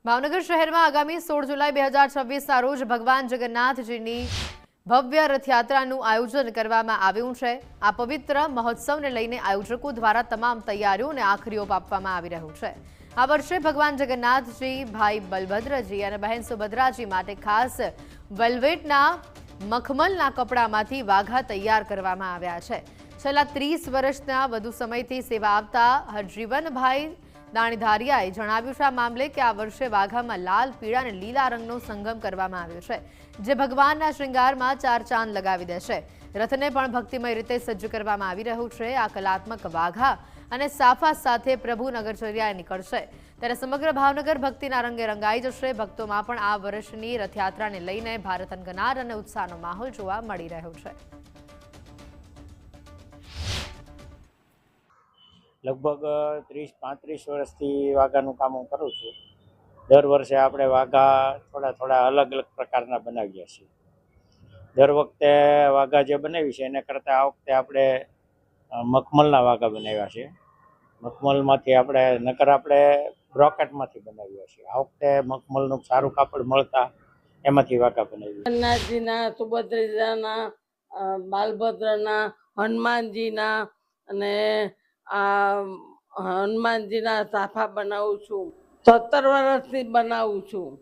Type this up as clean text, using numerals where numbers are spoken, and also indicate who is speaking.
Speaker 1: ભાવનગર શહેરમાં આગામી 16 જુલાઈ 2026ના રોજ ભગવાન જગન્નાથજીની ભવ્ય રથયાત્રાનું આયોજન કરવામાં આવ્યું છે। આ પવિત્ર મહોત્સવને લઈને આયોજકો દ્વારા તમામ તૈયારીઓને આખરી ઓપ આપવામાં આવી રહ્યો છે। આ વર્ષે ભગવાન જગન્નાથજી, ભાઈ બલભદ્રજી અને બહેન સુભદ્રાજી માટે ખાસ વેલ્વેટના મખમલના કપડામાંથી વાઘા તૈયાર કરવામાં આવ્યા છે। છેલ્લા 30 વર્ષના વધુ સમયથી સેવા આપતા હરજીવનભાઈ દાણીધારિયાએ જણાવ્યું છે આ મામલે કે આ વર્ષે વાઘામાં લાલ, પીળા અને લીલા રંગનો સંગમ કરવામાં આવ્યો છે, જે ભગવાનના શ્રૃંગારમાં 4 ચાંદ લગાવી દેશે। રથને પણ ભક્તિમય રીતે સજ્જ કરવામાં આવી રહ્યું છે। આ કલાત્મક વાઘા અને સાફા સાથે પ્રભુ નગરચર્યાએ નીકળશે, ત્યારે સમગ્ર ભાવનગર ભક્તિના રંગે રંગાઈ જશે। ભક્તોમાં પણ આ વર્ષની રથયાત્રાને લઈને ભારે થનગનાટ અને ઉત્સાહનો માહોલ જોવા મળી રહ્યો છે।
Speaker 2: લગભગ 30-35 વર્ષથી વાઘાનું કામ હું કરું છું। દર વર્ષે આપણે વાઘા થોડા અલગ પ્રકારના બનાવીએ છીએ। દર વખતે વાઘા જે બનાવી છે એને કરતાં આ વખતે આપણે મખમલના વાઘા બનાવ્યા છે। મખમલમાંથી આપણે બ્રોકેટમાંથી બનાવ્યા છીએ। આ વખતે મખમલનું સારું કાપડ મળતા એમાંથી વાઘા બનાવ્યા।
Speaker 3: જગન્નાથજીના, સુભદ્રાજીના, બાલભદ્રના, હનુમાનજીના અને આ હનુમાનજીના સાફા બનાવું છું। 17 વર્ષથી બનાવું છું।